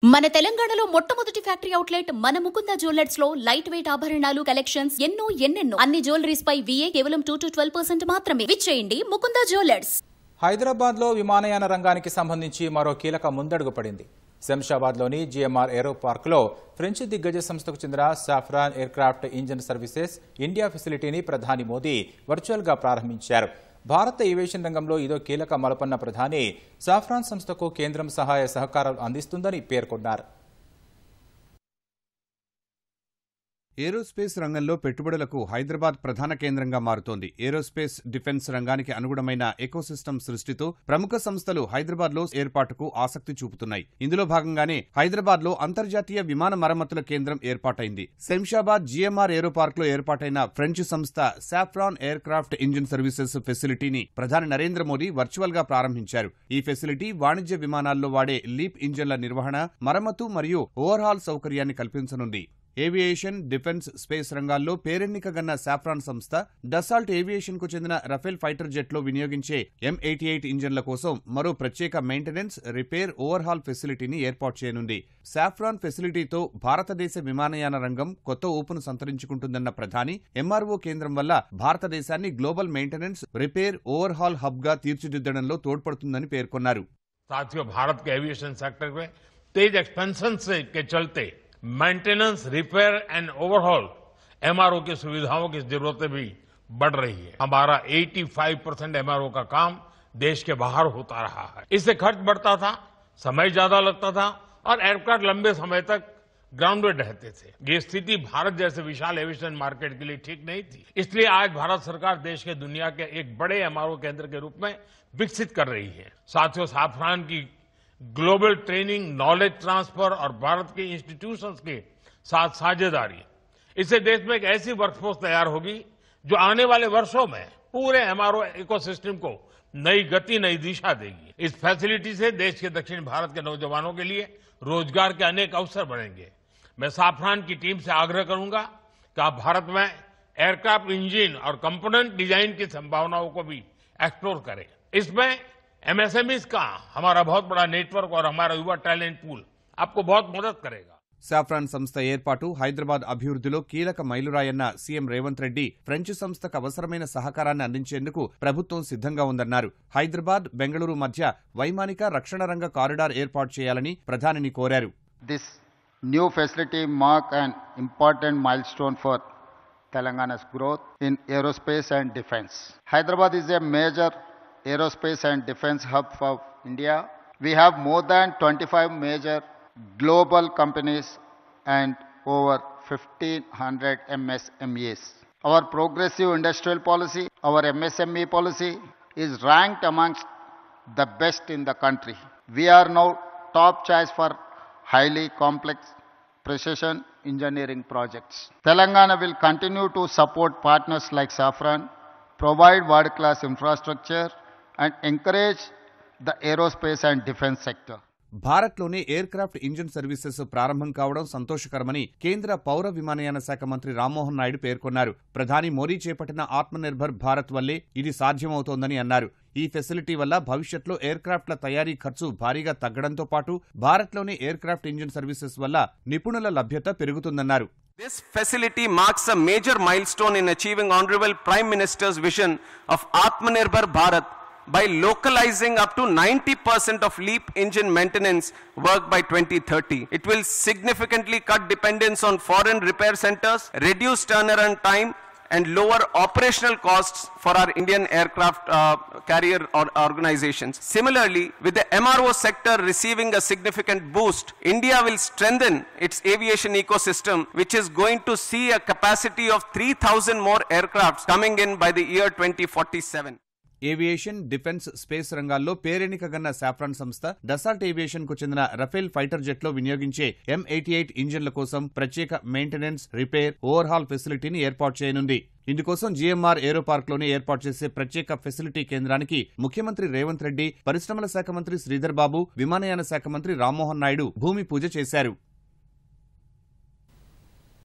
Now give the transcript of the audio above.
మన తెలంగాణలో మొట్టమొదటి ఫ్యాక్టరీ అవుట్లెట్ మన ముకుంద జ్యువెలర్స్ లో లైట్ వెయిట్ ఆభరణాలు కలెక్షన్స్ ఎన్నెన్నో అన్ని జ్యువెలరీస్ పై VA కేవలం 2 to 12% మాత్రమే. విచ్చేయండి ముకుంద జ్యువెలర్స్. హైదరాబాద్ లో విమానయాన రంగానికి సంబంధించి మరో కీలక ముందడుగు పడింది. శంషాబాద్ లోని GMR ఏరో పార్క్ లో ఫ్రెంచ్ దిగ్గజ సంస్థకు చెందిన Safran aircraft engine services India ఫెసిలిటీని ప్రధాని మోదీ వర్చువల్ గా ప్రారంభించారు. భారత ఏవియేషన్ రంగంలో ఇదో కీలక మలుపన్న ప్రధాని సాఫ్రాన్ సంస్థకు కేంద్రం సహాయ సహకారాలు అందిస్తుందని పేర్కొన్నారు. ఏరోస్పేస్ రంగంలో పెట్టుబడులకు హైదరాబాద్ ప్రధాన కేంద్రంగా మారుతోంది. ఏరోస్పేస్ డిఫెన్స్ రంగానికి అనుగుణమైన ఎకోసిస్టమ్ సృష్టితో ప్రముఖ సంస్థలు హైదరాబాద్లో ఏర్పాటుకు ఆసక్తి చూపుతున్నాయి. ఇందులో భాగంగానే హైదరాబాద్లో అంతర్జాతీయ విమాన మరమ్మతుల కేంద్రం ఏర్పాటైంది. శంషాబాద్ GMR ఏరో పార్క్లో ఏర్పాటైన ఫ్రెంచ్ సంస్థ సాఫ్రాన్ ఎయిర్క్రాఫ్ట్ ఇంజిన్ సర్వీసెస్ ఫెసిలిటీని ప్రధాని నరేంద్ర మోదీ వర్చువల్ గా ప్రారంభించారు. ఈ ఫెసిలిటీ వాణిజ్య విమానాల్లో వాడే లీప్ ఇంజిన్ల నిర్వహణ, మరమ్మతు మరియు ఓవర్హాల్ సౌకర్యాన్ని కల్పించనుంది. ఏవియేషన్, డిఫెన్స్, స్పేస్ రంగాల్లో పేరెన్నికగన్న సాఫ్రాన్ సంస్థ డసాల్ట్ ఏవియేషన్ కు చెందిన రఫేల్ ఫైటర్ జెట్లో వినియోగించే M88 ఇంజన్ల కోసం మరో ప్రత్యేక మెయింటెనెన్స్, రిపేర్, ఓవర్హాల్ ఫెసిలిటీని ఏర్పాటు చేయనుంది. సాఫ్రాన్ ఫెసిలిటీతో భారతదేశ విమానయాన రంగం కొత్త ఊపును సంతరించుకుంటుందన్న ప్రధాని MRO కేంద్రం వల్ల భారతదేశాన్ని global maintenance, repair, overhaul hub గా తీర్చిదిద్దడంలో తోడ్పడుతుందని పేర్కొన్నారు. भारत के एविएशन सेक्टर में तेज एक्सपेंशन के चलते maintenance, repair and overhaul MRO की सुविधाओं की जरूरतें भी बढ़ रही है. हमारा 85% MRO का काम देश के बाहर होता रहा है. इससे खर्च बढ़ता था, समय ज्यादा लगता था और एयरक्राफ्ट लंबे समय तक ग्राउंडेड रहते थे. ये स्थिति भारत जैसे विशाल एविएशन मार्केट के लिए ठीक नहीं थी. इसलिए आज भारत सरकार देश के दुनिया के एक बड़े MRO केंद्र के रूप में विकसित कर रही है. साथियों, साफरान की ग्लोबल ट्रेनिंग, नॉलेज ट्रांसफर और भारत के इंस्टीट्यूशंस के साथ साझेदारी, इससे देश में एक ऐसी वर्कफोर्स तैयार होगी जो आने वाले वर्षों में पूरे MRO इकोसिस्टम को नई गति, नई दिशा देगी. इस फैसिलिटी से देश के दक्षिण भारत के नौजवानों के लिए रोजगार के अनेक अवसर बढ़ेंगे. मैं साफरान की टीम से आग्रह करूंगा कि आप भारत में एयरक्राफ्ट इंजन और कंपोनेंट डिजाइन की संभावनाओं को भी एक्सप्लोर करें. इसमें MSMEs का हमारा बहुत बड़ा नेटवर्क और हमारा युवा टैलेंट पूल आपको बहुत मदद करेगा. సాఫ్రాన్ సంస్థ ఏర్పాటు హైదరాబాద్ అభివృద్ధిలో కీలక మైలురాయన్న సీఎం రేవంత్ రెడ్డి ఫ్రెంచ్ సంస్థకు అవసరమైన సహకారాన్ని అందించేందుకు ప్రభుత్వం సిద్ధంగా ఉందన్నారు. హైదరాబాద్, బెంగళూరు మధ్య వైమానిక రక్షణ రంగ కారిడార్ ఏర్పాటు చేయాలని ప్రధానిని కోరారు. This new facility mark an important milestone for Telangana's growth in aerospace and defense. Hyderabad is a major aerospace and defense hub for India. We have more than 25 major global companies and over 1,500 MSMEs. Our progressive industrial policy, our MSME policy is ranked amongst the best in the country. We are now top choice for highly complex precision engineering projects. Telangana will continue to support partners like Safran, provide world-class infrastructure and encourage the aerospace and defense sector. భారత్లోనే aircraft engine services ప్రారంభం కావడం సంతోషకరమని కేంద్ర పౌర విమానయాన శాఖ మంత్రి రామ్మోహన్ నాయుడు పేర్కొన్నారు. ప్రధాని మోదీ చేపట్టిన ఆత్మనిర్భర్ భారత్ వల్లే ఇది సాధ్యమవుతోందని అన్నారు. ఈ ఫెసిలిటీ వల్ల భవిష్యత్లో ఎయిర్క్రాఫ్ట్ల తయారీ ఖర్చు భారీగా తగ్గడంతో పాటు భారత్లోనే ఎయిర్క్రాఫ్ట్ ఇంజిన్ సర్వీసెస్ వల్ల నిపుణుల లభ్యత పెరుగుతుందన్నారు. This facility marks a major milestone in achieving Honorable Prime Minister's vision of Atmanirbhar Bharat by localizing up to 90% of LEAP engine maintenance work by 2030. It will significantly cut dependence on foreign repair centers, reduce turnaround time, and lower operational costs for our Indian aircraft carrier organizations. Similarly, with the MRO sector receiving a significant boost, India will strengthen its aviation ecosystem, which is going to see a capacity of 3,000 more aircrafts coming in by the year 2047. Aviation, defence, space రంగాల్లో పేరెన్నికగన్న saffron సంస్థ Dassault aviation కు చెందిన Rafale fighter జెట్లో వినియోగించే M88 ఇంజన్ల కోసం ప్రత్యేక maintenance, repair, overhaul ఫెసిలిటీని ఏర్పాటు చేయనుంది. ఇందుకోసం GMR ఏరో పార్క్లోనే ఏర్పాటు చేసే ప్రత్యేక ఫెసిలిటీ కేంద్రానికి ముఖ్యమంత్రి రేవంత్ రెడ్డి, పరిశ్రమల శాఖ మంత్రి శ్రీధర్ బాబు, విమానయాన శాఖ మంత్రి రామ్మోహన్ నాయుడు భూమి పూజ చేశారు.